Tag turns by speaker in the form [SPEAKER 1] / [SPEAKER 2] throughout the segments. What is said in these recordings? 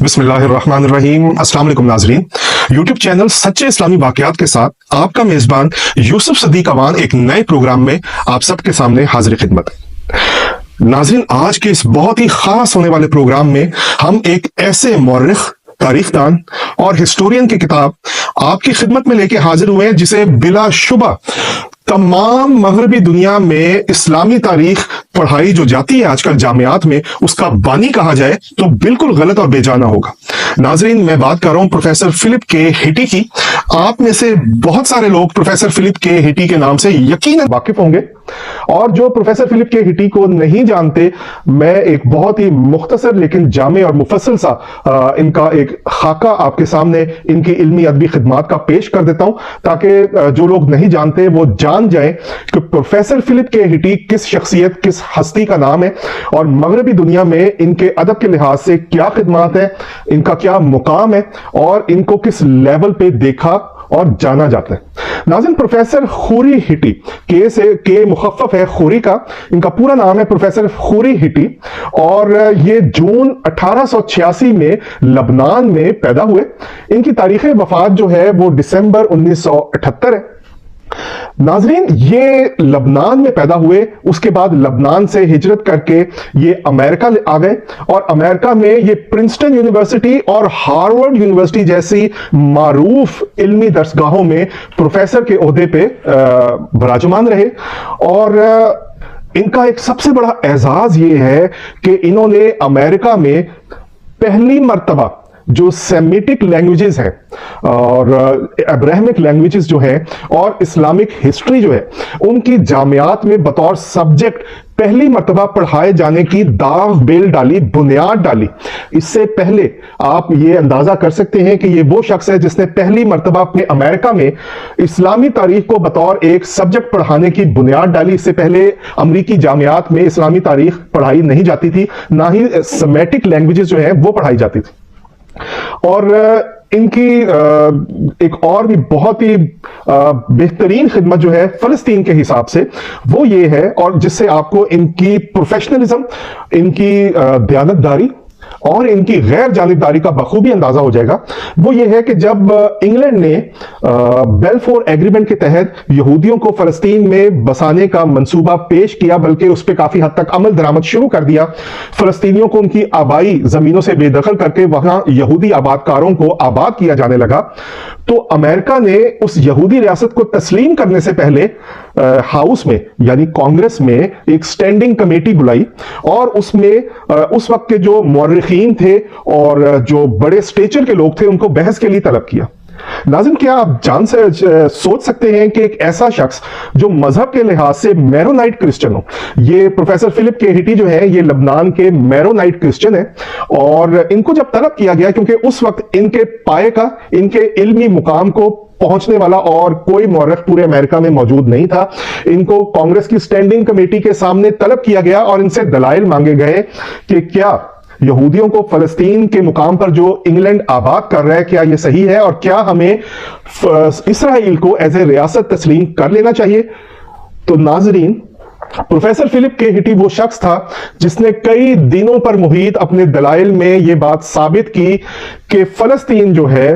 [SPEAKER 1] बिस्मिल्लाहिर्रहमानिर्रहीम। अस्सलाम वालेकुम नाज़रीन। यूट्यूब चैनल सच्चे इस्लामी वाक़यात के साथ आपका मेज़बान यूसुफ सदीक अवान एक नए प्रोग्राम में आप सबके सामने हाजिर खिदमत है। नाज़रीन, आज के इस बहुत ही खास होने वाले प्रोग्राम में हम एक ऐसे मौर्रिख, तारीखदान और हिस्टोरियन की किताब आपकी खिदमत में लेके हाजिर हुए हैं जिसे बिलाशुबा तमाम मगरबी दुनिया में इस्लामी तारीख पढ़ाई जो जाती है आजकल जामियात में, उसका बानी कहा जाए तो बिल्कुल गलत और बेजाना होगा। नाजरीन, मैं बात कर रहा हूं प्रोफेसर फिलिप के हिटी की। आप में से बहुत सारे लोग प्रोफेसर फिलिप के हिटी के नाम से यकीनन वाकिफ होंगे, और जो प्रोफेसर फिलिप के हिटी को नहीं जानते, मैं एक बहुत ही मुख्तसर लेकिन जामे और मुफस्सल सा इनका एक खाका आपके सामने इनकी इल्मी अदबी खिदमात का पेश कर देता हूं, ताकि जो लोग नहीं जानते वो जान जाएं कि प्रोफेसर फिलिप के हिटी किस शख्सियत, किस हस्ती का नाम है और मगरबी दुनिया में इनके अदब के लिहाज से क्या खिदमात है, इनका क्या मुकाम है और इनको किस लेवल पे देखा और जाना जाता है। नाज़रीन, प्रोफेसर खूरी हिटी, के मुखफ़फ़ है खूरी का, इनका पूरा नाम है प्रोफेसर खूरी हिटी, और ये जून 1886 में लबनान में पैदा हुए। इनकी तारीख़ वफ़ात जो है वो दिसंबर 1978 है। नाजरीन, ये लबनान में पैदा हुए, उसके बाद लबनान से हिजरत करके ये अमेरिका आ गए, और अमेरिका में ये प्रिंसटन यूनिवर्सिटी और हार्वर्ड यूनिवर्सिटी जैसी मारूफ इल्मी दरसगाहों में प्रोफेसर के ओहदे पे बराजमान रहे। और इनका एक सबसे बड़ा एजाज ये है कि इन्होंने अमेरिका में पहली मर्तबा जो सेमिटिक लैंग्वेजेस हैं और अब्राहमिक लैंग्वेजेस जो है और इस्लामिक हिस्ट्री जो है, उनकी जामियात में बतौर सब्जेक्ट पहली मर्तबा पढ़ाए जाने की दाव बेल डाली, बुनियाद डाली। इससे पहले आप ये अंदाजा कर सकते हैं कि ये वो शख्स है जिसने पहली मर्तबा अपने अमेरिका में इस्लामी तारीख को बतौर एक सब्जेक्ट पढ़ाने की बुनियाद डाली। इससे पहले अमरीकी जामियात में इस्लामी तारीख पढ़ाई नहीं जाती थी, ना ही सेमेटिक लैंग्वेजेस जो है वो पढ़ाई जाती थी। और इनकी एक और भी बहुत ही बेहतरीन खिदमत जो है फलस्तीन के हिसाब से वो ये है, और जिससे आपको इनकी प्रोफेशनलिज्म, इनकी दयानतदारी और इनकी गैर जानिबदारी का बखूबी अंदाजा हो जाएगा। वो ये है कि जब इंग्लैंड ने बेलफोर एग्रीमेंट के तहत यहूदियों को फलस्तीन में बसाने का मंसूबा पेश किया, बल्कि उस पर काफी हद तक अमल दरामद शुरू कर दिया, फलस्तीनियों को उनकी आबाई जमीनों से बेदखल करके वहां यहूदी आबादकारों को आबाद किया जाने लगा, तो अमेरिका ने उस यहूदी रियासत को तस्लीम करने से पहले हाउस में यानी कांग्रेस में एक स्टैंडिंग कमेटी बुलाई, और उसमें उस वक्त के जो मौर्रिखीन थे और जो बड़े स्टेचर के लोग थे उनको बहस के लिए तलब किया। नाज़रीन, क्या आप सोच सकते हैं कि एक ऐसा शख्स जो मजहब के लिहाज से मैरोनाइट क्रिश्चियन हो, ये प्रोफेसर फिलिप के हिटी जो है ये लबनान के मैरोनाइट क्रिश्चियन है, और इनको जब तलब किया गया क्योंकि उस वक्त इनके पाए का, इनके इल्मी मुकाम को पहुंचने वाला और कोई मौरख पूरे अमेरिका में मौजूद नहीं था, इनको कांग्रेस की स्टैंडिंग कमेटी के सामने तलब किया गया और इनसे दलाइल मांगे गए कि क्या यहूदियों को फलस्तीन के मुकाम पर जो इंग्लैंड आबाद कर रहा है क्या ये सही है, और क्या हमें इसराइल को एज ए रियासत तस्लीम कर लेना चाहिए। तो नाजरीन, प्रोफेसर फिलिप के हिटी वो शख्स था जिसने कई दिनों पर मुहित अपने दलाइल में ये बात साबित की कि फलस्तीन जो है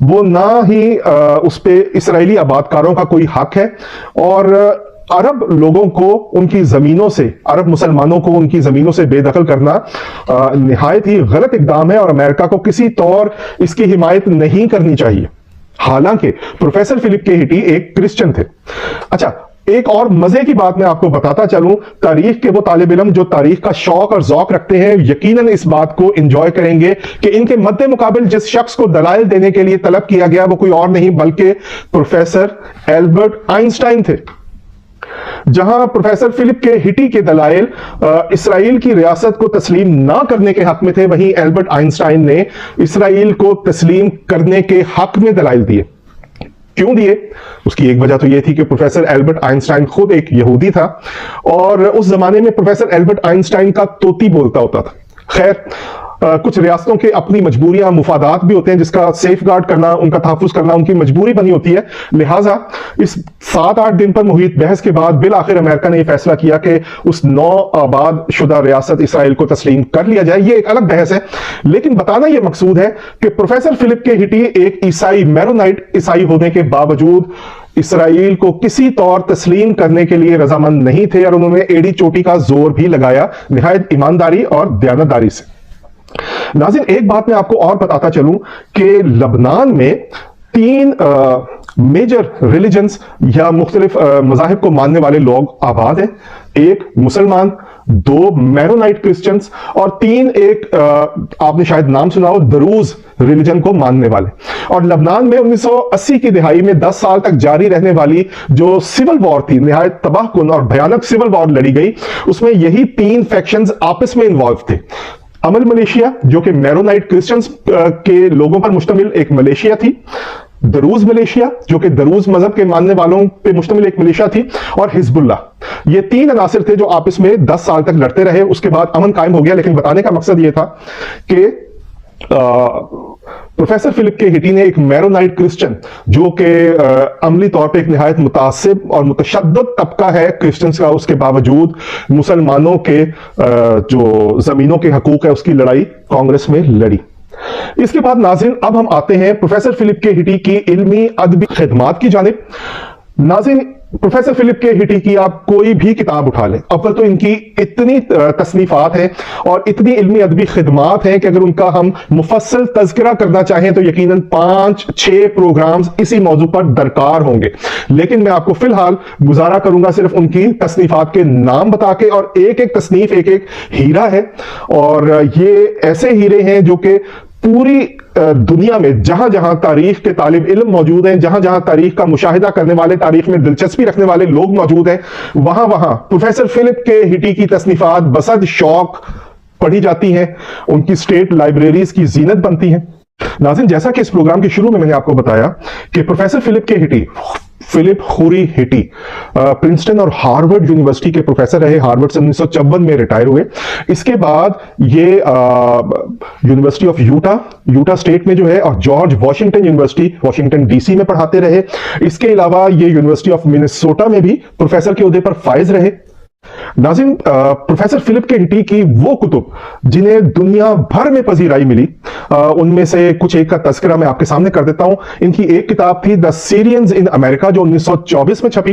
[SPEAKER 1] वो ना ही उस पे इसराइली आबादकारों का कोई हक है, और अरब लोगों को उनकी जमीनों से, अरब मुसलमानों को उनकी जमीनों से बेदखल करना निहायत ही गलत इकदाम है और अमेरिका को किसी तौर इसकी हिमायत नहीं करनी चाहिए। हालांकि प्रोफेसर फिलिप के हिटी एक क्रिश्चियन थे। अच्छा, एक और मजे की बात मैं आपको बताता चलूं, तारीख के वो तालिब इल्म जो तारीख का शौक और ज़ौक रखते हैं यकीनन इस बात को एंजॉय करेंगे कि इनके मद्दे मुकाबिल जिस शख्स को दलाइल देने के लिए तलब किया गया वो कोई और नहीं बल्कि प्रोफेसर एल्बर्ट आइंस्टाइन थे। जहां प्रोफेसर फिलिप के हिटी के दलाइल इसराइल की रियासत को तस्लीम ना करने के हक में थे, वहीं एल्बर्ट आइंस्टाइन ने इसराइल को तस्लीम करने के हक में दलाइल दिए। क्यों दिए? उसकी एक वजह तो यह थी कि प्रोफेसर एल्बर्ट आइंस्टाइन खुद एक यहूदी था, और उस जमाने में प्रोफेसर एल्बर्ट आइंस्टाइन का तोती बोलता होता था। खैर, कुछ रियासतों के अपनी मजबूरियां मुफादात भी होते हैं, जिसका सेफ गार्ड करना, उनका तहफ़्फ़ुज़ करना उनकी मजबूरी बनी होती है। लिहाजा इस 7-8 दिन पर मुहित बहस के बाद बिल आखिर अमेरिका ने यह फैसला किया कि उस 9 आबाद शुदा रियासत इसराइल को तस्लीम कर लिया जाए। यह एक अलग बहस है, लेकिन बताना यह मकसूद है कि प्रोफेसर फिलिप के हिटी एक ईसाई, मैरोनाइट ईसाई होने के बावजूद इसराइल को किसी तौर तस्लीम करने के लिए रजामंद नहीं थे, और उन्होंने एड़ी चोटी का जोर भी लगाया निहायत ईमानदारी और दयानतदारी से। नाज़रीन, एक बात मैं आपको और बताता चलूं कि लबनान में 3 मेजर रिलीजन्स या मुख्तलिफ मज़ाहिब को मानने वाले लोग आबाद हैं। 1 मुसलमान, 2 मैरोनाइट क्रिश्चियंस, और 3 एक आपने शायद नाम सुना हो, दरूज रिलीजन को मानने वाले। और लबनान में 1980 की दिहाई में 10 साल तक जारी रहने वाली जो सिविल वॉर थी, निहायत तबाहकुन और भयानक सिविल वॉर लड़ी गई, उसमें यही 3 फैक्शंस आपस में इन्वॉल्व थे। अमल मलेशिया, जो कि मैरोनाइट क्रिश्चियंस के लोगों पर मुश्तमिल एक मलेशिया थी, दरूज मलेशिया, जो कि दरूज मजहब के मानने वालों पे मुश्तमिल एक मलेशिया थी, और हिजबुल्लाह। ये 3 अनासिर थे जो आपस में 10 साल तक लड़ते रहे। उसके बाद अमन कायम हो गया, लेकिन बताने का मकसद ये था कि प्रोफेसर फिलिप के हिटी ने एक मैरोनाइट क्रिश्चियन, जो कि अमली तौर पे एक निहायत मुतासिब और मुतशद्दिद तबका है क्रिश्चियंस का, उसके बावजूद मुसलमानों के जो जमीनों के हकूक है उसकी लड़ाई कांग्रेस में लड़ी। इसके बाद नाज़रीन, अब हम आते हैं प्रोफेसर फिलिप के हिटी की इल्मी अदबी खिदमात की जानिब। नाज़रीन, प्रोफेसर फिलिप के हिटी की आप कोई भी किताब उठा लें, अव्वल तो इनकी इतनी तसनीफात हैं और इतनी इल्मी अदबी खिदमात हैं कि अगर उनका हम मुफस्सल तज़किरा करना चाहें तो यकीनन 5-6 प्रोग्राम्स इसी मौजू पर दरकार होंगे। लेकिन मैं आपको फिलहाल गुजारा करूंगा सिर्फ उनकी तसनीफात के नाम बता के, और एक एक तसनीफ एक एक हीरा है, और ये ऐसे हीरे हैं जो कि पूरी दुनिया में जहां जहां तारीख के तालिब इल्म मौजूद हैं, जहां जहां तारीख का मुशाहिदा करने वाले, तारीख में दिलचस्पी रखने वाले लोग मौजूद हैं, वहां वहां प्रोफेसर फिलिप के हिटी की तसनीफात बसद शौक पढ़ी जाती हैं, उनकी स्टेट लाइब्रेरीज की जीनत बनती हैं। नाज़रीन, जैसा कि इस प्रोग्राम के शुरू में मैंने आपको बताया कि प्रोफेसर फिलिप के हिटी, फिलिप खूरी हिटी प्रिंसटन और हार्वर्ड यूनिवर्सिटी के प्रोफेसर रहे। हार्वर्ड से 1954 में रिटायर हुए। इसके बाद ये यूनिवर्सिटी ऑफ यूटा स्टेट में जो है, और George Washington university Washington DC में पढ़ाते रहे। इसके अलावा ये यूनिवर्सिटी ऑफ मिनेसोटा में भी प्रोफेसर के ओहदे पर फाइज रहे। नाज़रीन, प्रोफेसर फिलिप के हिटी की वो कुतुब जिन्हें दुनिया भर में पजीराई मिली, उनमें से कुछ एक का तज़किरा मैं आपके सामने कर देता हूं। इनकी एक किताब थी द सीरियंस इन अमेरिका, जो 1924 में छपी।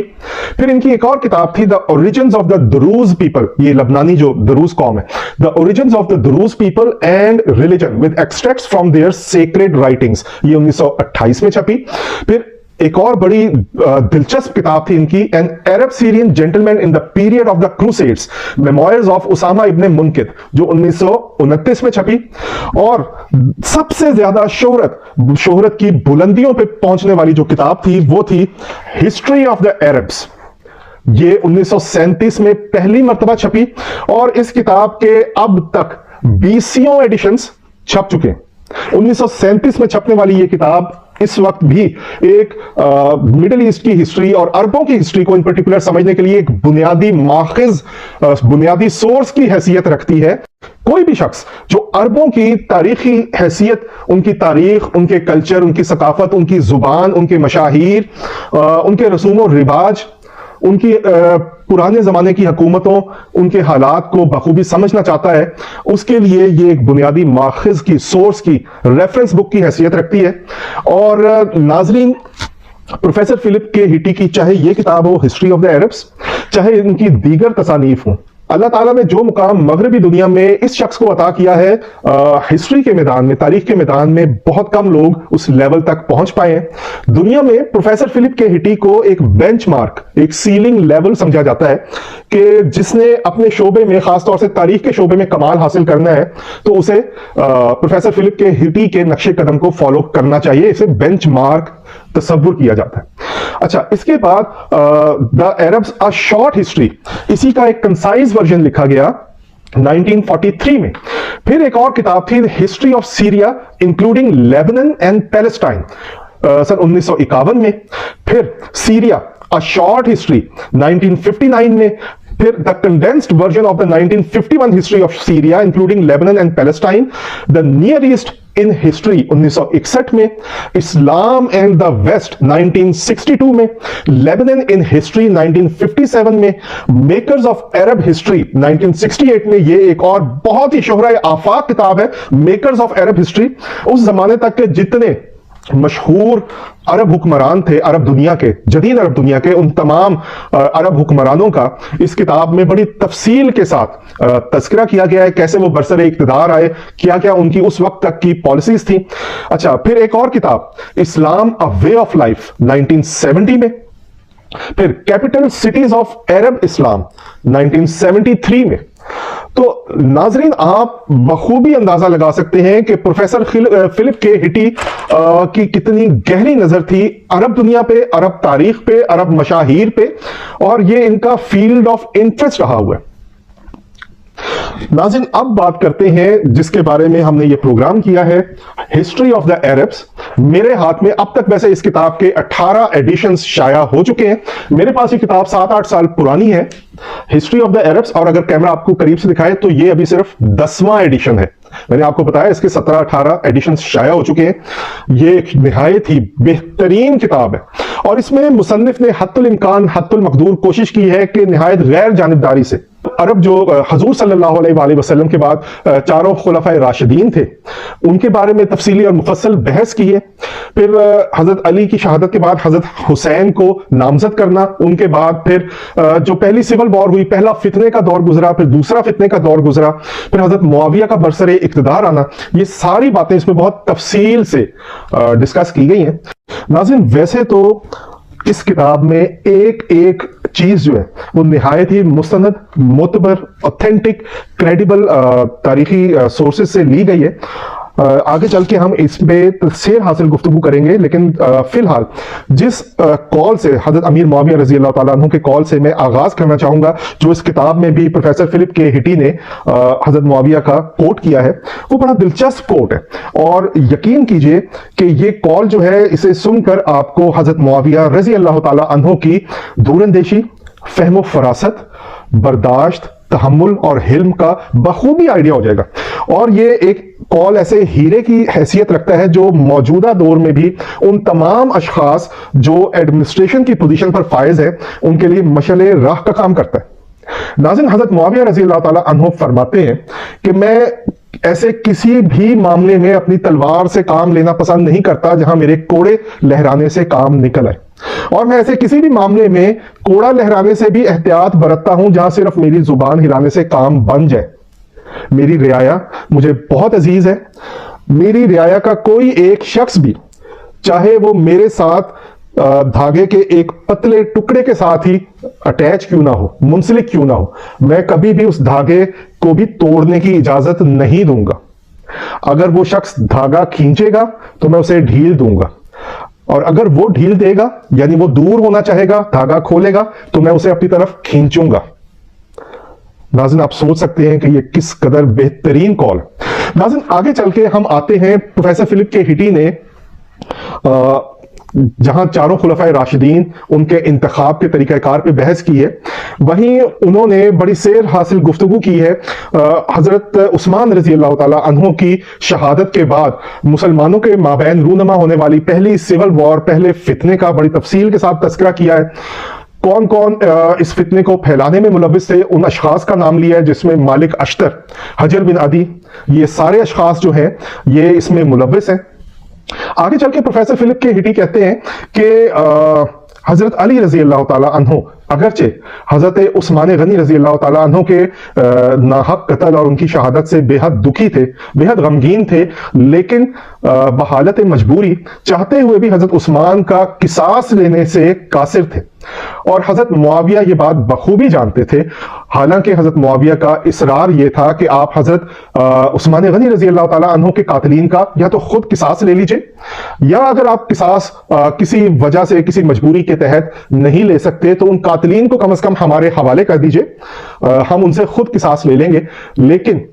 [SPEAKER 1] फिर इनकी एक और किताब थी the origins of the Druze people, ये लबनानी जो दरूज कौम है, the origins of the Druze people and religion with extracts from their sacred writings, ये 1928 में छपी। फिर एक और बड़ी दिलचस्प किताब थी इनकी, an Arab Syrian gentleman in the period of the crusades, memoirs of Usama ibn Munqidh, जो 1929 में छपी। और सबसे ज्यादा शोहरत की बुलंदियों पे पहुंचने वाली जो किताब थी वो थी हिस्ट्री ऑफ द अरब्स, ये 1937 में पहली मर्तबा छपी, और इस किताब के अब तक 20 एडिशंस छप चुके हैं। 1937 में छपने वाली ये किताब इस वक्त भी एक मिडिल ईस्ट की हिस्ट्री और अरबों की हिस्ट्री को इन पर्टिकुलर समझने के लिए एक बुनियादी माखिज, बुनियादी सोर्स की हैसियत रखती है। कोई भी शख्स जो अरबों की तारीखी हैसियत, उनकी तारीख, उनके कल्चर, उनकी सकाफत, उनकी जुबान, उनके मशाहीर, उनके रसूम और रिवाज, उनकी पुराने जमाने की हुकूमतों, उनके हालात को बखूबी समझना चाहता है, उसके लिए ये एक बुनियादी माखिज की, सोर्स की, रेफरेंस बुक की हैसियत रखती है। और नाजरीन, प्रोफेसर फिलिप के हिटी की चाहे ये किताब हो हिस्ट्री ऑफ द अरब्स, चाहे इनकी दीगर तसानीफ हो, अल्लाह ताला ने जो मुकाम मगरबी दुनिया में इस शख्स को अता किया है, हिस्ट्री के मैदान में, तारीख के मैदान में बहुत कम लोग उस लेवल तक पहुंच पाए हैं। दुनिया में प्रोफेसर फिलिप के हिटी को एक बेंचमार्क, एक सीलिंग लेवल समझा जाता है कि जिसने अपने शोबे में, खासतौर से तारीख के शोबे में कमाल हासिल करना है तो उसे प्रोफेसर फिलिप के हिटी के नक्शे कदम को फॉलो करना चाहिए। इसे बेंचमार्क तस्वुर किया जाता है। अच्छा, इसके बाद the Arabs a short history, इसी का एक कंसाइज वर्जन लिखा गया 1943 में। फिर एक और किताब थी history of Syria including Lebanon and Palestine, सन 1951 में। फिर सीरिया अ शॉर्ट हिस्ट्री 1959 में। फिर the condensed version of the 1951 history of Syria including Lebanon and Palestine, the near east in history 1961 में, इस्लाम एंड द वेस्ट 1962 में, Lebanon in history 1957 में, makers of Arab history 1968 में। ये एक और बहुत ही शोहरा आफाक किताब है, मेकर्स ऑफ अरब हिस्ट्री। उस जमाने तक के जितने मशहूर अरब हुक्मरान थे, अरब दुनिया के, जदीद अरब दुनिया के, उन तमाम अरब हुक्मरानों का इस किताब में बड़ी तफसील के साथ तज़किरा किया गया है, कैसे वो बरसरे इक़्तिदार आए, क्या क्या उनकी उस वक्त तक की पॉलिसीज थी। अच्छा, फिर एक और किताब इस्लाम अ वे ऑफ लाइफ 1970 में, फिर कैपिटल सिटीज ऑफ अरब इस्लाम 1973 में। तो नाजरीन, आप बखूबी अंदाजा लगा सकते हैं कि प्रोफेसर फिलिप के हिटी की कितनी गहरी नजर थी अरब दुनिया पे, अरब तारीख पे, अरब मशाहिर पे, और ये इनका फील्ड ऑफ इंटरेस्ट रहा हुआ है। नाज़रीन, अब बात करते हैं जिसके बारे में हमने ये प्रोग्राम किया है, हिस्ट्री ऑफ द अरब्स। मेरे हाथ में अब तक वैसे इस किताब के 18 एडिशंस शाया हो चुके हैं। मेरे पास ये किताब 7-8 साल पुरानी है, हिस्ट्री ऑफ द अरब्स, और अगर कैमरा आपको करीब से दिखाए तो ये अभी सिर्फ 10वां एडिशन है। मैंने आपको बताया इसके 17-18 एडिशंस शाया हो चुके हैं। ये एक निहायत ही बेहतरीन किताब है, और इसमें मुसन्निफ ने हत्तुल इम्कान हत्तुल मकदूर कोशिश की है कि निहायत गैर जानिबदारी से अरब जो हजूर सल्लल्लाहु अलैहि वसल्लम के बाद चारों खुलफाए राशिदीन थे, उनके बारे में तफसीली और मुफस्सल बहस की है। फिर हजरत अली की शहादत के बाद हजरत हुसैन को नामजद करना, उनके बाद फिर जो पहली सिविल वॉर हुई, पहला फितने का दौर गुजरा, फिर दूसरा फितने का दौर गुजरा, फिर हजरत मुआविया का बरसरे इक़्तिदार आना, ये सारी बातें इसमें बहुत तफसील से डिस्कस की गई हैं। नाज़रीन, वैसे तो इस किताब में एक एक चीज जो है वो निहायत ही मुस्तनद, मोतबर, ऑथेंटिक, क्रेडिबल तारीखी सोर्सेज से ली गई है। आगे चल के हम इस पे तफसील हासिल गुफ्तगू करेंगे, लेकिन फिलहाल जिस कॉल से हजरत अमीर मुआविया रजी अल्लाह ताला अन्हु के कॉल से मैं आगाज करना चाहूंगा, जो इस किताब में भी प्रोफेसर फिलिप के हिटी ने हजरत मुआविया का कोट किया है, वो बड़ा दिलचस्प कोट है। और यकीन कीजिए कि ये कॉल जो है, इसे सुनकर आपको हजरत मुआविया रजी अल्लाह ताला अन्हु की दूरंदेशी, फहम फरासत, बर्दाश्त, तहम्मुल और हिल्म का बखूबी आइडिया हो जाएगा। और ये एक कॉल ऐसे हीरे की हैसियत रखता है जो मौजूदा दौर में भी उन तमाम अशखास जो एडमिनिस्ट्रेशन की पोजीशन पर फायज है, उनके लिए मशले राह का काम करता है। नाज़रीन, हजरत मुआविया रजी अल्लाह ताला अन्हु फरमाते हैं कि मैं ऐसे किसी भी मामले में अपनी तलवार से काम लेना पसंद नहीं करता जहां मेरे कोड़े लहराने से काम निकल आए, और मैं ऐसे किसी भी मामले में कोड़ा लहराने से भी एहतियात बरतता हूं जहां सिर्फ मेरी जुबान हिलाने से काम बन जाए। मेरी रियाया मुझे बहुत अजीज है। मेरी रियाया का कोई एक शख्स भी, चाहे वो मेरे साथ धागे के एक पतले टुकड़े के साथ ही अटैच क्यों ना हो, मुंसलिक क्यों ना हो, मैं कभी भी उस धागे को भी तोड़ने की इजाजत नहीं दूंगा। अगर वो शख्स धागा खींचेगा तो मैं उसे ढील दूंगा, और अगर वो ढील देगा, यानी वो दूर होना चाहेगा, धागा खोलेगा, तो मैं उसे अपनी तरफ खींचूंगा। नाज़रीन, आप सोच सकते हैं कि ये किस कदर बेहतरीन कॉल है। नाज़रीन, आगे चल के हम आते हैं प्रोफेसर फिलिप के हिटी ने जहां चारों खुलफाए राशिदीन, उनके इंतखाब के तरीक़ाकार पे बहस की है, वहीं उन्होंने बड़ी सेर हासिल गुफ्तगू की है हजरत उस्मान रजी अल्लाह ताला अन्हु की शहादत के बाद मुसलमानों के माबैन रूनमा होने वाली पहली सिविल वॉर, पहले फितने का बड़ी तफसील के साथ तज़किरा किया है। कौन कौन इस फितने को फैलाने में मुलव्विस थे, उन अशखास का नाम लिया है, जिसमें मालिक अश्तर, हजर बिन अदी, ये सारे अशखास जो हैं ये इसमें मुलव्विस हैं। आगे चल के प्रोफेसर फिलिप के हिटी कहते हैं कि हजरत अली रजी अल्लाह ताला अन्हु अगरचे हजरत उस्मान गनी रजी अल्लाह ताला अन्हु के नाहक कत्ल और उनकी शहादत से बेहद दुखी थे, बेहद गमगीन थे, लेकिन बहालत मजबूरी चाहते हुए भी हजरत उस्मान का किसास लेने से कासिर थे। और हजरत मुआविया ये बात बखूबी जानते थे। हालांकि हजरत मुआविया का इसरार ये था कि आप हजरत उस्मान गनी रजी अल्लाह ताला अन्हु के कातिलीन का या तो खुद किसास ले लीजिए, या अगर आप किसास किसी वजह से, किसी मजबूरी के तहत नहीं ले सकते, तो उन कातिलीन को कम से कम हमारे हवाले कर दीजिए, हम उनसे खुद किसास ले लेंगे। लेकिन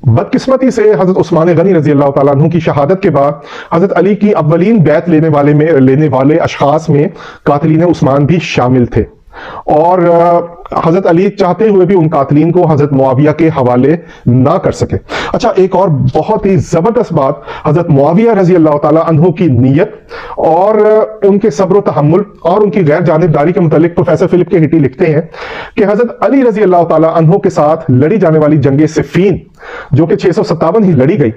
[SPEAKER 1] बदकिस्मती से हजरत उस्मान गनी रजी अल्लाह ताला अन्हु की शहादत के बाद हजरत अली की अव्वलीन बैत लेने वाले अशखास में कातिलीन उस्मान भी शामिल थे। اور حضرت علی چاہتے ہوئے بھی ان قاتلین کو حضرت معاویہ کے حوالے نہ کر سکے۔ اچھا، ایک اور بہت ہی زبردست بات حضرت معاویہ رضی اللہ تعالیٰ عنہ کی نیت اور ان کے صبر و تحمل اور ان کی غیر جانبداری کے متعلق پروفیسر فلپ کے ہٹی لکھتے ہیں کہ حضرت علی رضی اللہ تعالیٰ عنہ کے ساتھ لڑی جانے والی جنگ صفین جو کہ 657 ہی لڑی گئی،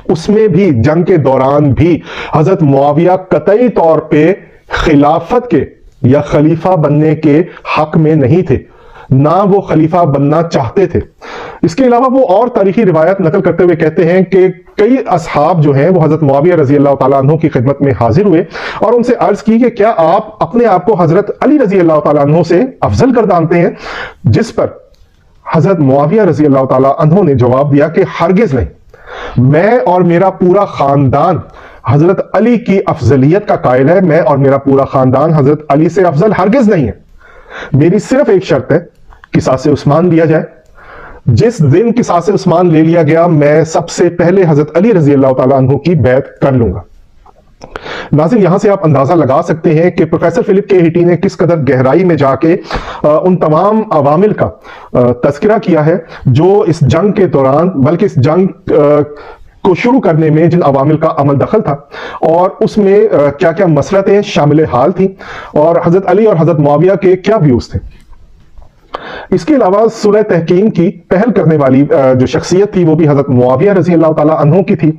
[SPEAKER 1] اس میں بھی جنگ کے دوران بھی حضرت معاویہ قطعی طور پہ خلافت کے یا خلیفہ بننے کے حق میں نہیں تھے، نہ وہ خلیفہ بننا چاہتے تھے۔ اس کے علاوہ وہ اور تاریخی روایت نقل کرتے ہوئے کہتے ہیں کہ کئی اصحاب جو ہیں وہ حضرت معاویہ رضی اللہ تعالیٰ عنہ کی خدمت میں حاضر ہوئے اور ان سے عرض کی کہ کیا آپ اپنے آپ کو حضرت علی رضی اللہ تعالیٰ عنہ سے افضل گردانتے ہیں؟ جس پر حضرت معاویہ رضی اللہ تعالیٰ عنہ نے جواب دیا کہ ہرگز نہیں، میں اور میرا پورا خاندان حضرت علی کی افضلیت کا قائل ہے، میں اور میرا پورا خاندان حضرت علی سے افضل ہرگز نہیں ہے۔ میری صرف ایک شرط ہے، قصاص عثمان لیا جائے۔ جس دن قصاص عثمان لے لیا گیا، میں سب سے پہلے حضرت علی رضی اللہ تعالیٰ عنہ کی بیعت کر لوں گا۔ ناظرین، یہاں سے آپ اندازہ لگا سکتے ہیں کہ پروفیسر فلپ کے ہٹی نے کس قدر گہرائی میں جا کے ان تمام عوامل کا تذکرہ کیا ہے جو اس جنگ کے دوران، بلکہ اس جنگ کو شروع کرنے میں جن عوامل کا عمل دخل تھا اور اس میں کیا کیا مسلطیں شامل حال تھیں اور حضرت علی اور حضرت معاویہ کے کیا ویوز تھے۔ اس کے علاوہ صلح تحکیم کی پہل کرنے والی جو شخصیت تھی وہ بھی حضرت معاویہ رضی اللہ تعالیٰ عنہ کی تھی،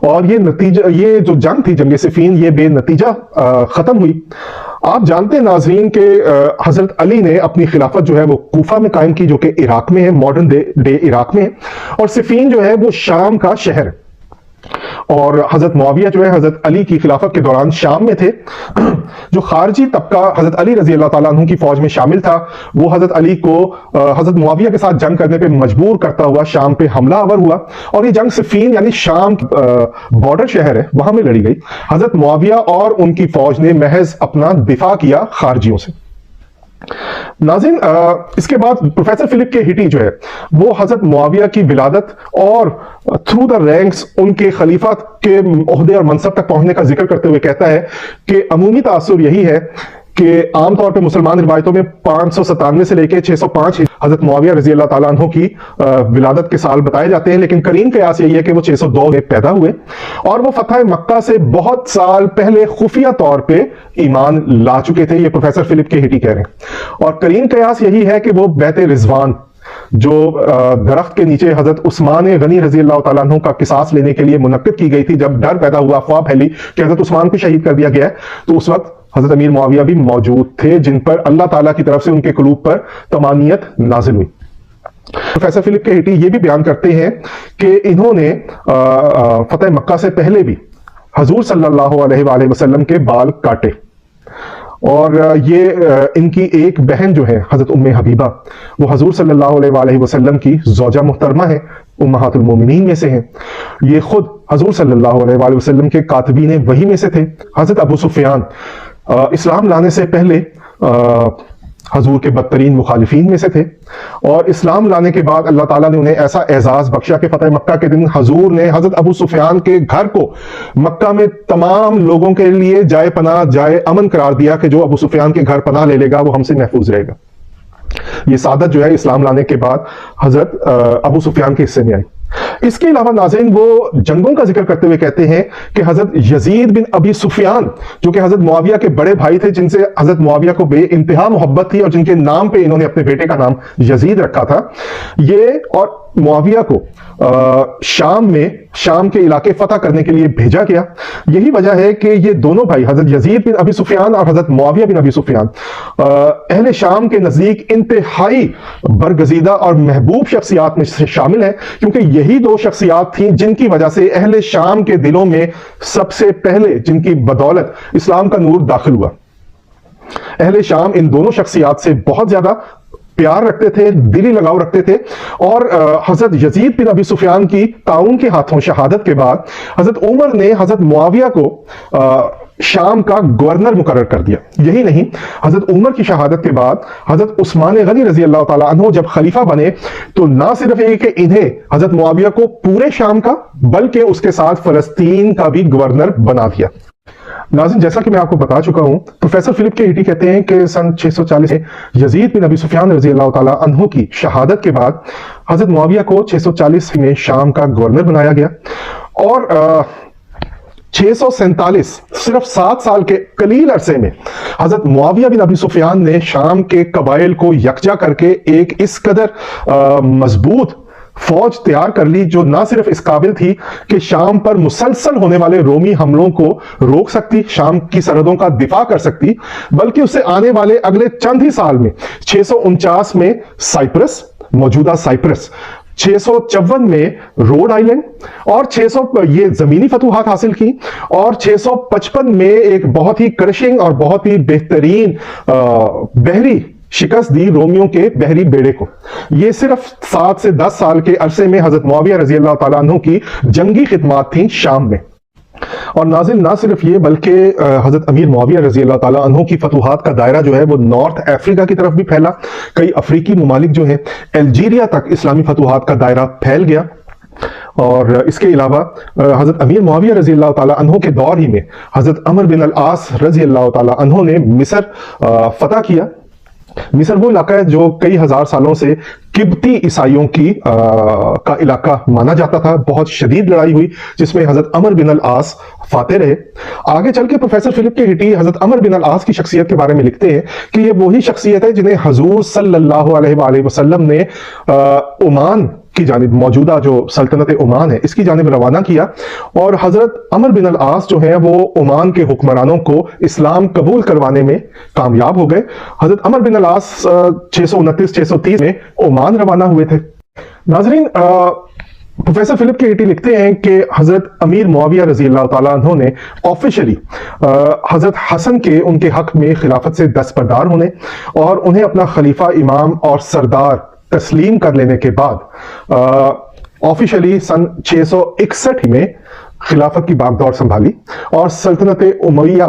[SPEAKER 1] اور یہ جو جنگ تھی، جنگ صفین، یہ بے نتیجہ ختم ہوئی۔ آپ جانتے ہیں ناظرین کہ حضرت علی نے اپنی خلافت جو ہے وہ کوفہ میں قائم کی، جو کہ عراق میں ہے، ماڈرن ڈے عراق میں ہے، اور صفین جو ہے وہ شام کا شہر ہے، اور حضرت معاویہ جو ہے حضرت علی کی خلافت کے دوران شام میں تھے۔ جو خارجی طبقہ حضرت علی رضی اللہ تعالیٰ عنہ کی فوج میں شامل تھا، وہ حضرت علی کو حضرت معاویہ کے ساتھ جنگ کرنے پہ مجبور کرتا ہوا شام پہ حملہ آور ہوا، اور یہ جنگ صفین یعنی شام بارڈر شہر ہے، وہاں میں لڑی گئی۔ حضرت معاویہ اور ان کی فوج نے محض اپنا دفاع کیا خارجیوں سے۔ ناظرین، اس کے بعد پروفیسر فلپ کے ہٹی جو ہے وہ حضرت معاویہ کی ولادت اور تھرو دا رینکس ان کے خلیفہ کے عہدے اور منصب تک پہنچنے کا ذکر کرتے ہوئے کہتا ہے کہ عمومی تاثر یہی ہے کہ عام طور پہ مسلمان روایتوں میں 597 سے لے کے 605 حضرت معاویہ رضی اللہ تعالیٰ عنہ کی ولادت کے سال بتائے جاتے ہیں، لیکن قرین قیاس یہی ہے کہ وہ 602 میں پیدا ہوئے اور وہ فتح مکہ سے بہت سال پہلے خفیہ طور پہ ایمان لا چکے تھے، یہ پروفیسر فلپ کے ہٹی کہہ رہے ہیں۔ اور قرین قیاس یہی ہے کہ وہ بیعت رضوان جو درخت کے نیچے حضرت عثمان غنی رضی اللہ تعالیٰ عنہ کا قصاص لینے کے لیے منعقد کی گئی تھی، جب ڈر پیدا ہوا، افواہ پھیلی کہ حضرت عثمان کو شہید کر دیا گیا ہے، تو اس وقت حضرت امیر معاویہ بھی موجود تھے، جن پر اللہ تعالیٰ کی طرف سے ان کے قلوب پر طمانینت نازل ہوئی۔ پروفیسر فلپ کے ہٹی یہ بھی بیان کرتے ہیں کہ انہوں نے فتح مکہ سے پہلے بھی حضور صلی اللہ علیہ وآلہ وسلم کے بال کاٹے، اور یہ ان کی ایک بہن جو ہے حضرت ام حبیبہ، وہ حضور صلی اللہ علیہ وآلہ وسلم کی زوجہ محترمہ ہے، امہات المومنین میں سے ہیں۔ یہ خود حضور صلی اللہ علیہ وآلہ وسلم کے کاتبین وحی میں سے تھے۔ حضرت ابو سفیان اسلام لانے سے پہلے حضور کے بدترین مخالفین میں سے تھے، اور اسلام لانے کے بعد اللہ تعالیٰ نے انہیں ایسا اعزاز بخشا کہ فتح مکہ کے دن حضور نے حضرت ابو سفیان کے گھر کو مکہ میں تمام لوگوں کے لیے جائے پناہ، جائے امن قرار دیا کہ جو ابو سفیان کے گھر پناہ لے لے گا وہ ہم سے محفوظ رہے گا۔ یہ سعادت جو ہے اسلام لانے کے بعد حضرت ابو سفیان کے حصے میں آئی۔ اس کے علاوہ ناظرین، وہ جنگوں کا ذکر کرتے ہوئے کہتے ہیں کہ حضرت یزید بن ابی سفیان جو کہ حضرت معاویہ کے بڑے بھائی تھے، جن سے حضرت معاویہ کو بے انتہا محبت تھی اور جن کے نام پہ انہوں نے اپنے بیٹے کا نام یزید رکھا تھا، یہ اور معاویہ کو شام کے علاقے فتح کرنے کے لیے بھیجا گیا۔ یہی وجہ ہے کہ یہ دونوں بھائی حضرت یزید بن ابی سفیان اور حضرت معاویہ بن ابی سفیان اہل شام کے نزدیک انتہائی برگزیدہ اور محبوب شخصیات میں سے شامل ہیں، کیونکہ یہی دو شخصیات تھیں جن کی وجہ سے اہل شام کے دلوں میں سب سے پہلے، جن کی بدولت اسلام کا نور داخل ہوا۔ اہل شام ان دونوں شخصیات سے بہت زیادہ پیار رکھتے تھے، دلی لگاؤ رکھتے تھے، اور حضرت یزید بن ابی سفیان کی تعاون کے ہاتھوں شہادت کے بعد حضرت عمر نے حضرت معاویہ کو شام کا گورنر مقرر کر دیا۔ یہی نہیں، حضرت عمر کی شہادت کے بعد حضرت عثمان غنی رضی اللہ تعالیٰ عنہ جب خلیفہ بنے تو نہ صرف یہ کہ انہیں حضرت معاویہ کو پورے شام کا بلکہ اس کے ساتھ فلسطین کا بھی گورنر بنا دیا۔ नाज़रीन, जैसा कि मैं आपको बता चुका हूं, प्रोफेसर फिलिप के हिटी कहते हैं कि सन 640 में यजीद बिन अबी सुफियान रजी अल्लाह ताला अन्हु की शहादत के बाद हजरत मुआविया को 640 में शाम का गवर्नर बनाया गया और 647 सिर्फ 7 साल के कलील अरसे में हजरत मुआविया बिन अबी सुफियान ने शाम के कबाइल को यकजा करके एक इस कदर मजबूत फौज तैयार कर ली जो ना सिर्फ इस काबिल थी कि शाम पर मुसलसल होने वाले रोमी हमलों को रोक सकती, शाम की सरहदों का दिफा कर सकती, बल्कि उससे आने वाले अगले चंद ही साल में 649 में साइप्रस, मौजूदा साइप्रस, 654 में रोड आइलैंड और 600 ये जमीनी फतूहात हासिल की और 655 में एक बहुत ही क्रशिंग और बहुत ही बेहतरीन बहरी शिकस्त दी रोमियों के बहरी बेड़े को। ये सिर्फ 7 से 10 साल के अरसे में हजरत मुआविया रजी अल्लाह ताला अन्हु की जंगी खिदमात थी शाम में। और नाज़रीन, ना सिर्फ ये बल्कि हजरत अमीर मुआविया रजी अल्लाह ताला अन्हु की फतूहात का दायरा जो है वो नॉर्थ अफ्रीका की तरफ भी फैला। कई अफ्रीकी ममालिक जो है अल्जीरिया तक इस्लामी फतूहात का दायरा फैल गया। और इसके अलावा हजरत अमीर मुआविया रजी अल्लाह ताला अन्हु के दौर ही में हजरत अमर बिन अल आस रजी अल्लाह ताला अन्हु ने मिस्र फतह किया। मिस्र वो इलाका है जो कई हजार सालों से किब्ती ईसाइयों की का इलाका माना जाता था। बहुत शदीद लड़ाई हुई जिसमें हजरत अमर बिन अल आस फाते रहे। आगे चल के प्रोफेसर फिलिप के हिटी हजरत अमर बिन अल आस की शख्सियत के बारे में लिखते हैं कि ये वही शख्सियत है जिन्हें हजूर सल्लल्लाहु अलैहि वसल्लम ने ओमान की जानिब, मौजूदा जो सल्तनत ओमान है इसकी जानिब रवाना किया। और हजरत अमर बिन अल आस जो है वो ओमान के हुक्मरानों को इस्लाम कबूल करवाने में कामयाब हो गए। हजरत अमर बिन अल आस 629-630 में ओमान रवाना हुए थे। नाजरीन, प्रोफेसर फिलिप के हिटी लिखते हैं कि हजरत अमीर मुआविया रजी अल्लाह ताला अन्हु ने ऑफिशियली हजरत हसन के उनके हक में खिलाफत से दस्तबरदार होने और उन्हें अपना खलीफा, इमाम और सरदार तस्लीम कर लेने के बाद ऑफिशियली सन 661 में खिलाफत की बागडोर संभाली और सल्तनत उमैया,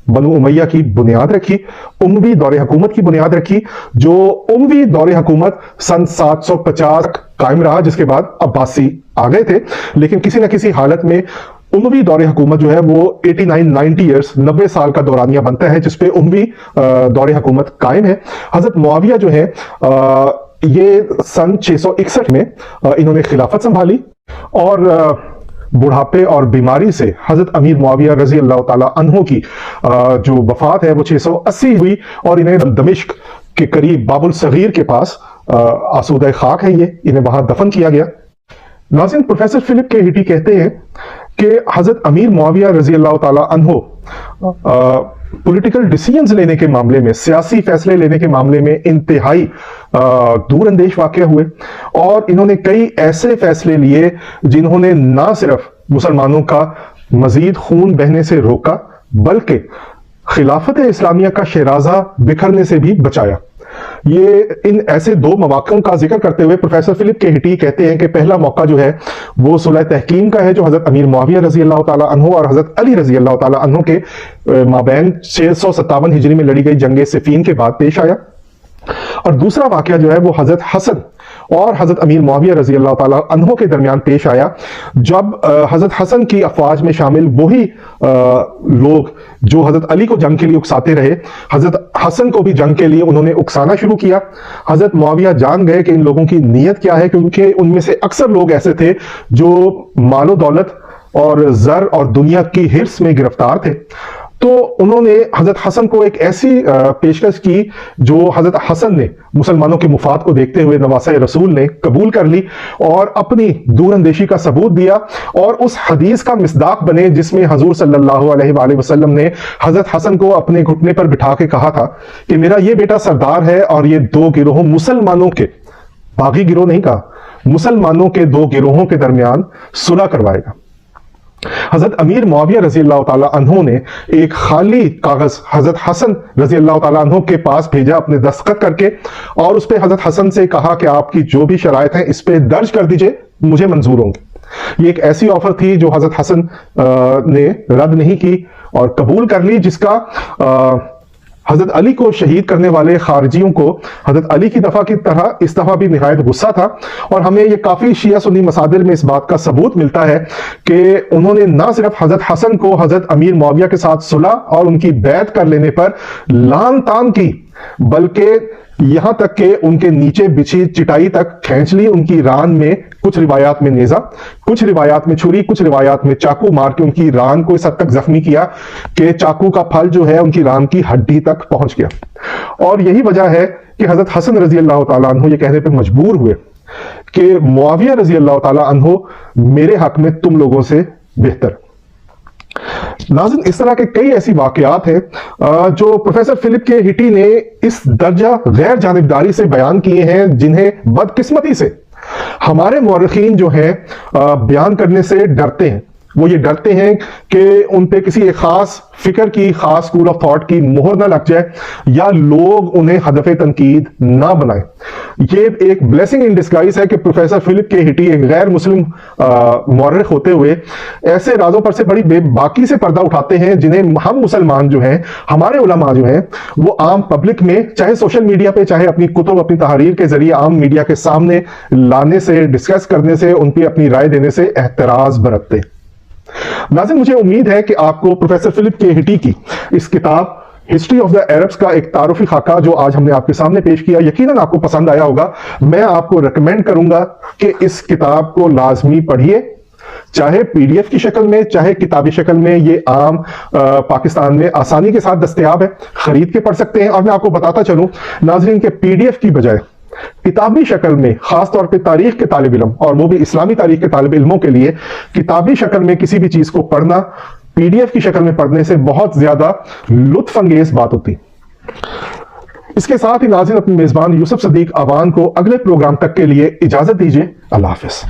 [SPEAKER 1] बनु उमैया की बुनियाद रखी, उमवी दौरे हुकूमत की बुनियाद रखी। जो उमवी दौरे हुकूमत सन 750 कायम रहा, जिसके बाद अब्बासी आ गए थे, लेकिन किसी न किसी हालत में उमवी दौरे हुकूमत जो है वो 89-90 ईयर्स, 90 साल का दौरानिया बनता है जिसपे उमवी दौरे हुकूमत कायम है। हजरत मुआविया जो है ये सन 661 में इन्होंने खिलाफत संभाली और बुढ़ापे और बीमारी से हजरत अमीर मुआविया रजी अल्लाह ताला अन्हु की जो वफात है वो 680 हुई और इन्हें दमिश्क के करीब बाबुल सगीर के पास आसूदा खाक है, ये इन्हें वहां दफन किया गया। नाज़रीन, प्रोफेसर फिलिप के हिटी कहते हैं कि हजरत अमीर मुआविया रजी अल्लाह ताला अन्हु पॉलिटिकल डिसीजंस लेने के मामले में, सियासी फैसले लेने के मामले में इंतहाई दूरअंदेश वाक़या हुए और इन्होंने कई ऐसे फैसले लिए जिन्होंने ना सिर्फ मुसलमानों का मजीद खून बहने से रोका बल्कि खिलाफत इस्लामिया का शराजा बिखरने से भी बचाया। ये इन ऐसे दो मौक़ों का जिक्र करते हुए प्रोफेसर फिलिप के हिटी कहते हैं कि पहला मौका जो है वो सुलह तहकीम का है जो हजरत अमीर मुआविया रजी अल्लाह ताला अन्हु और हजरत अली रजी अल्लाह ताला अन्हु के माबैन 657 हिजरी में लड़ी गई जंगे सिफीन के बाद पेश आया। और दूसरा वाकया जो है वो हजरत हसन और हजरत अमीर मुआविया रजी अल्लाह ताला अन्हु के दरमियान पेश आया जब हजरत हसन की अफवाज में शामिल वही लोग जो हजरत अली को जंग के लिए उकसाते रहे, हजरत हसन को भी जंग के लिए उन्होंने उकसाना शुरू किया। हजरत मुआविया जान गए कि इन लोगों की नीयत क्या है, क्योंकि उनमें से अक्सर लोग ऐसे थे जो मालो दौलत और जर और दुनिया की हिर्स में गिरफ्तार थे। तो उन्होंने हजरत हसन को एक ऐसी पेशकश की जो हजरत हसन ने मुसलमानों के मुफाद को देखते हुए नवासा रसूल ने कबूल कर ली और अपनी दूरअंदेशी का सबूत दिया और उस हदीस का मिसदाक बने जिसमें हजूर सल्लल्लाहु अलैहि वसल्लम ने हजरत हसन को अपने घुटने पर बिठा के कहा था कि मेरा ये बेटा सरदार है और ये दो गिरोह मुसलमानों के, बागी गिरोह नहीं कहा, मुसलमानों के दो गिरोहों के दरमियान सुलह करवाएगा। हजरत अमीर मुआविया रजी अल्लाह ताला अन्हु ने एक खाली कागज हजरत हसन रजी अल्लाह ताला अन्हु के पास भेजा अपने दस्तखत करके और उस पे हजरत हसन से कहा कि आपकी जो भी शराइत हैं इस पे दर्ज कर दीजिए, मुझे मंजूर होंगे। ये एक ऐसी ऑफर थी जो हजरत हसन ने रद्द नहीं की और कबूल कर ली, जिसका حضرت علی کو شہید کرنے والے خارجیوں کو حضرت علی کی دفعہ کی طرح اس دفعہ بھی نہایت غصہ تھا، اور ہمیں یہ کافی شیعہ سنی مصادر میں اس بات کا ثبوت ملتا ہے کہ انہوں نے نہ صرف حضرت حسن کو حضرت امیر معاویہ کے ساتھ صلح اور ان کی بیعت کر لینے پر لعن طعن کی، بلکہ یہاں تک کہ ان کے نیچے بچھی چٹائی تک کھینچ لی، ان کی ران میں کچھ روایات میں نیزہ، کچھ روایات میں چھری، کچھ روایات میں چاقو مار کے ان کی ران کو اس حد تک زخمی کیا کہ چاقو کا پھل جو ہے ان کی ران کی ہڈی تک پہنچ گیا۔ اور یہی وجہ ہے کہ حضرت حسن رضی اللہ تعالیٰ عنہ یہ کہنے پہ مجبور ہوئے کہ معاویہ رضی اللہ تعالیٰ عنہ میرے حق میں تم لوگوں سے بہتر۔ ناظرین، اس طرح کے کئی ایسی واقعات ہیں جو پروفیسر فلپ کے ہٹی نے اس درجہ غیر جانبداری سے بیان کیے ہیں، جنہیں بدقسمتی سے ہمارے مورخین جو ہیں بیان کرنے سے ڈرتے ہیں۔ وہ یہ ڈرتے ہیں کہ ان پہ کسی ایک خاص فکر کی، خاص اسکول آف تھاٹ کی مہر نہ لگ جائے، یا لوگ انہیں ہدف تنقید نہ بنائیں۔ یہ ایک بلیسنگ ان ڈسگائز ہے کہ پروفیسر فلپ کے ہٹی ایک غیر مسلم مورخ ہوتے ہوئے ایسے رازوں پر سے بڑی بے باکی سے پردہ اٹھاتے ہیں جنہیں ہم مسلمان جو ہیں، ہمارے علماء جو ہیں، وہ عام پبلک میں چاہے سوشل میڈیا پہ، چاہے اپنی کتب، اپنی تحریر کے ذریعے عام میڈیا کے سامنے لانے سے، ڈسکس کرنے سے، ان پہ اپنی رائے دینے سے احتراز برتتے ہیں۔ ناظرین، مجھے امید ہے کہ آپ کو پروفیسر فلپ کے ہٹی کی اس کتاب ہسٹری آف دا عربز کا ایک تعارفی خاکہ جو آج ہم نے آپ کے سامنے پیش کیا، یقیناً آپ کو پسند آیا ہوگا۔ میں آپ کو ریکمینڈ کروں گا کہ اس کتاب کو لازمی پڑھیے، چاہے پی ڈی ایف کی شکل میں، چاہے کتابی شکل میں۔ یہ عام پاکستان میں آسانی کے ساتھ دستیاب ہے، خرید کے پڑھ سکتے ہیں۔ اور میں آپ کو بتاتا چلوں ناظرین کہ پی ڈی ایف کی بجائے کتابی شکل میں، خاص طور پہ تاریخ کے طالب علم، اور وہ بھی اسلامی تاریخ کے طالب علموں کے لیے، کتابی شکل میں کسی بھی چیز کو پڑھنا پی ڈی ایف کی شکل میں پڑھنے سے بہت زیادہ لطف انگیز بات ہوتی۔ اس کے ساتھ ہی ناظرین، اپنے میزبان یوسف صدیق اوان کو اگلے پروگرام تک کے لیے اجازت دیجیے۔ اللہ حافظ۔